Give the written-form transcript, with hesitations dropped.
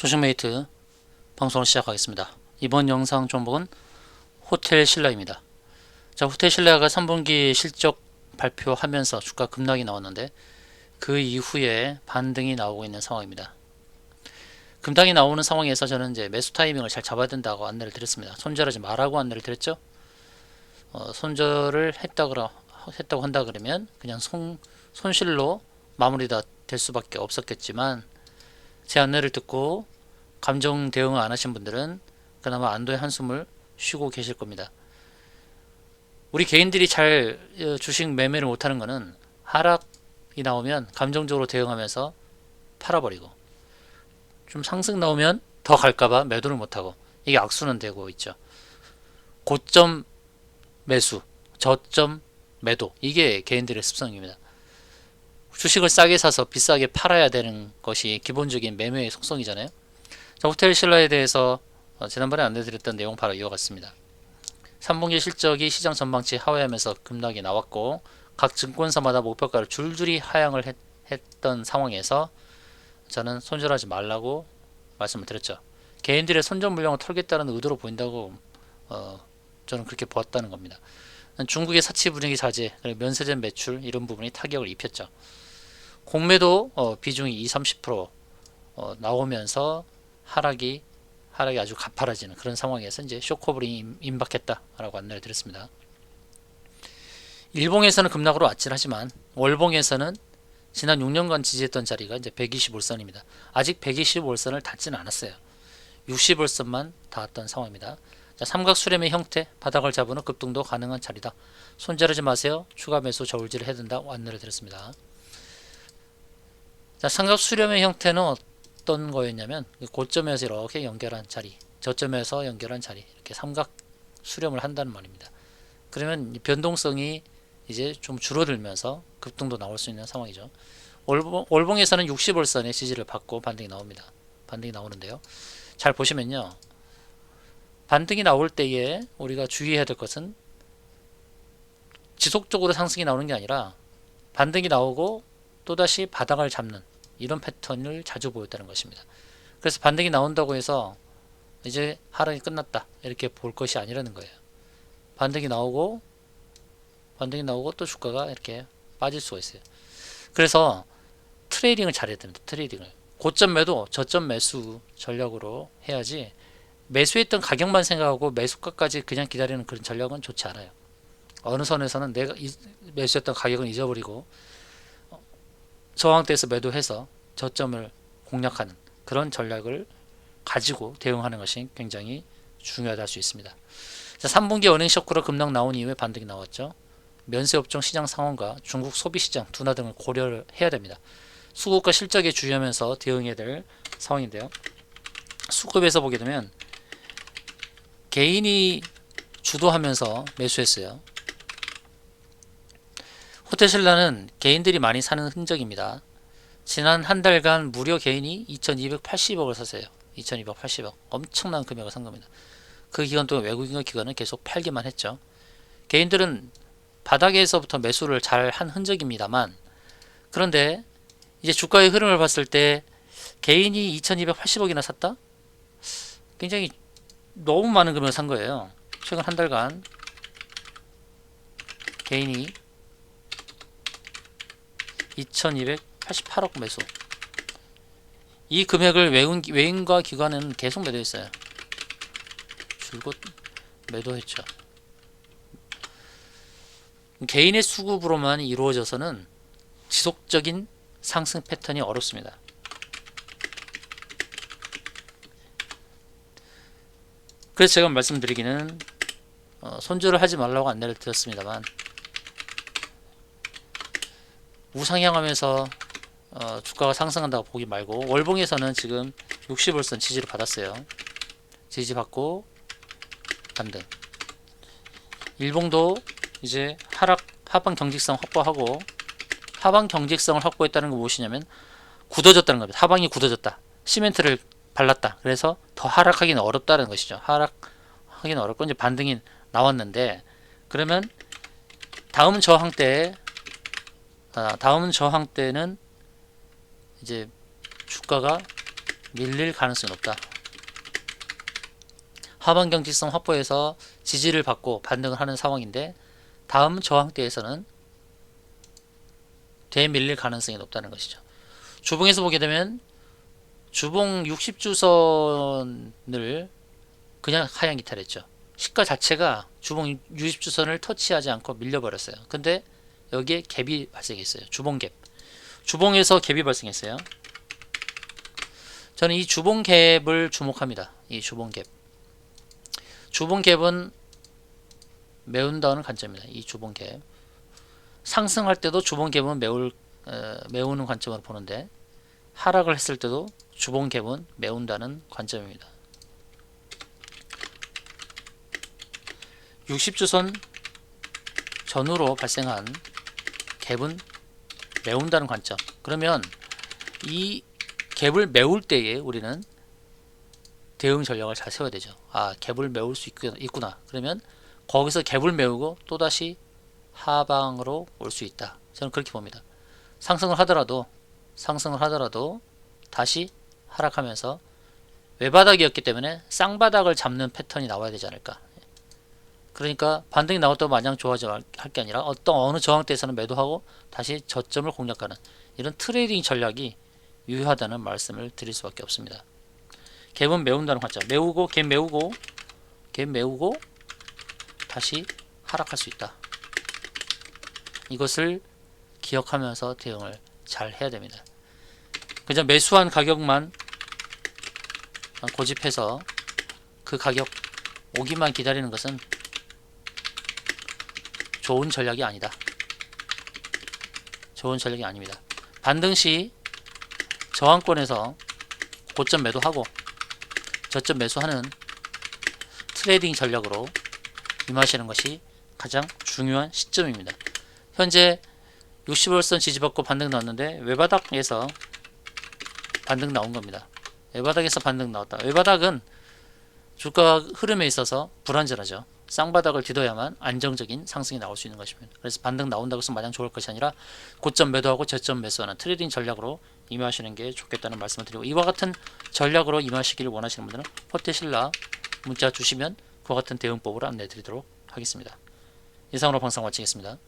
조식메이트 방송을 시작하겠습니다. 이번 영상 종목은 호텔 신라입니다. 자, 호텔 신라가 3분기 실적 발표하면서 주가 급락이 나왔는데 그 이후에 반등이 나오고 있는 상황입니다. 급락이 나오는 상황에서 저는 이제 매수 타이밍을 잘 잡아야 된다고 안내를 드렸습니다. 손절하지 말라고 안내를 드렸죠. 손절을 했다고 한다 그러면 그냥 손실로 마무리가 될 수밖에 없었겠지만 제 안내를 듣고 감정 대응을 안 하신 분들은 그나마 안도의 한숨을 쉬고 계실 겁니다. 우리 개인들이 잘 주식 매매를 못하는 거는 하락이 나오면 감정적으로 대응하면서 팔아버리고 좀 상승 나오면 더 갈까봐 매도를 못하고 이게 악순환 되고 있죠. 고점 매수, 저점 매도, 이게 개인들의 습성입니다. 주식을 싸게 사서 비싸게 팔아야 되는 것이 기본적인 매매의 속성이잖아요. 자, 호텔 신라에 대해서 지난번에 안내드렸던 내용 바로 이어갔습니다. 3분기 실적이 시장 전망치 하회하면서 급락이 나왔고 각 증권사마다 목표가를 줄줄이 하향을 했던 상황에서 저는 손절하지 말라고 말씀을 드렸죠. 개인들의 손절 물량을 털겠다는 의도로 보인다고 저는 그렇게 보았다는 겁니다. 중국의 사치 분위기 자제, 면세점 매출 이런 부분이 타격을 입혔죠. 공매도 비중이 20-30% 나오면서 하락이 아주 가파라지는 그런 상황에서 이제 쇼커블이 임박했다라고 안내를 드렸습니다. 일봉에서는 급락으로 아찔하지만 월봉에서는 지난 6년간 지지했던 자리가 이제 125선입니다. 아직 125선을 닿지는 않았어요. 60월선만 닿았던 상황입니다. 자, 삼각 수렴의 형태, 바닥을 잡은 후 급등도 가능한 자리다. 손절하지 마세요. 추가 매수 저울질을 해야 된다고 안내를 드렸습니다. 자, 삼각 수렴의 형태는 어떤 거였냐면 고점에서 이렇게 연결한 자리, 저점에서 연결한 자리, 이렇게 삼각 수렴을 한다는 말입니다. 그러면 변동성이 이제 좀 줄어들면서 급등도 나올 수 있는 상황이죠. 월봉에서는 60월선의 지지를 받고 반등이 나옵니다. 반등이 나오는데요. 잘 보시면요. 반등이 나올 때에 우리가 주의해야 될 것은 지속적으로 상승이 나오는 게 아니라 반등이 나오고 또다시 바닥을 잡는 이런 패턴을 자주 보였다는 것입니다. 그래서 반등이 나온다고 해서 이제 하락이 끝났다 이렇게 볼 것이 아니라는 거예요. 반등이 나오고 또 주가가 이렇게 빠질 수가 있어요. 그래서 트레이딩을 잘해야 됩니다. 트레이딩을 고점 매도 저점 매수 전략으로 해야지 매수했던 가격만 생각하고 매수가까지 그냥 기다리는 그런 전략은 좋지 않아요. 어느 선에서는 내가 매수했던 가격은 잊어버리고 저항대에서 매도해서 저점을 공략하는 그런 전략을 가지고 대응하는 것이 굉장히 중요하다 할 수 있습니다. 자, 3분기 어닝 쇼크로 급락 나온 이후에 반등이 나왔죠. 면세업종 시장 상황과 중국 소비시장 둔화 등을 고려를 해야 됩니다. 수급과 실적에 주의하면서 대응해야 될 상황인데요. 수급에서 보게 되면 개인이 주도하면서 매수했어요. 호텔 신라는 개인들이 많이 사는 흔적입니다. 지난 한 달간 무려 개인이 2280억을 샀어요. 2280억. 엄청난 금액을 산 겁니다. 그 기간 동안 외국인 기관은 계속 팔기만 했죠. 개인들은 바닥에서부터 매수를 잘 한 흔적입니다만, 그런데 이제 주가의 흐름을 봤을 때 개인이 2280억이나 샀다? 굉장히 너무 많은 금액을 산 거예요. 최근 한 달간 개인이 2288억 매수. 이 금액을 외인과 기관은 계속 매도했어요. 줄곧 매도했죠. 개인의 수급으로만 이루어져서는 지속적인 상승 패턴이 어렵습니다. 그래서 제가 말씀드리기는 손절을 하지 말라고 안내를 드렸습니다만 우상향하면서 주가가 상승한다고 보기 말고 월봉에서는 지금 60월선 지지를 받았어요. 지지 받고 반등. 일봉도 이제 하방 경직성 확보하고, 하방 경직성을 확보했다는 건 무엇이냐면 굳어졌다는 겁니다. 하방이 굳어졌다. 시멘트를 발랐다. 그래서 더 하락하기는 어렵다는 것이죠. 하락하기는 어렵고 이제 반등이 나왔는데, 그러면 다음 저항 때는 이제 주가가 밀릴 가능성이 높다. 하방 경직성 확보해서 지지를 받고 반등을 하는 상황인데 다음 저항대에서는 되밀릴 가능성이 높다는 것이죠. 주봉에서 보게 되면 주봉 60주선을 그냥 하향 이탈했죠. 시가 자체가 주봉 60주선을 터치하지 않고 밀려버렸어요. 근데 여기에 갭이 발생했어요. 주봉 갭. 주봉에서 갭이 발생했어요. 저는 이 주봉 갭을 주목합니다. 이 주봉 갭. 주봉 갭은 메운다는 관점입니다. 이 주봉 갭. 상승할 때도 주봉 갭은 메우는 관점으로 보는데 하락을 했을 때도 주봉 갭은 메운다는 관점입니다. 60주선 전후로 발생한 갭은 메운다는 관점. 그러면 이 갭을 메울 때에 우리는 대응 전략을 잘 세워야 되죠. 아, 갭을 메울 수 있구나. 그러면 거기서 갭을 메우고 또다시 하방으로 올 수 있다. 저는 그렇게 봅니다. 상승을 하더라도 다시 하락하면서 외바닥이었기 때문에 쌍바닥을 잡는 패턴이 나와야 되지 않을까. 그러니까 반등이 나왔다고 마냥 좋아하지 할 게 아니라 어느 저항대에서는 매도하고 다시 저점을 공략하는 이런 트레이딩 전략이 유효하다는 말씀을 드릴 수밖에 없습니다. 갭은 메운다는 관점. 메우고 갭 메우고 다시 하락할 수 있다. 이것을 기억하면서 대응을 잘 해야 됩니다. 그냥 매수한 가격만 고집해서 그 가격 오기만 기다리는 것은 좋은 전략이 아니다. 좋은 전략이 아닙니다. 반등 시 저항권에서 고점 매도하고 저점 매수하는 트레이딩 전략으로 임하시는 것이 가장 중요한 시점입니다. 현재 60월선 지지받고 반등 나왔는데 외바닥에서 반등 나온 겁니다. 외바닥에서 반등 나왔다. 외바닥은 주가 흐름에 있어서 불안전하죠. 쌍바닥을 뒤져야만 안정적인 상승이 나올 수 있는 것입니다. 그래서 반등 나온다고 해서 마냥 좋을 것이 아니라 고점 매도하고 저점 매수하는 트레이딩 전략으로 임하시는 게 좋겠다는 말씀을 드리고, 이와 같은 전략으로 임하시기를 원하시는 분들은 호텔신라 문자 주시면 그와 같은 대응법으로 안내 드리도록 하겠습니다. 이상으로 방송 마치겠습니다.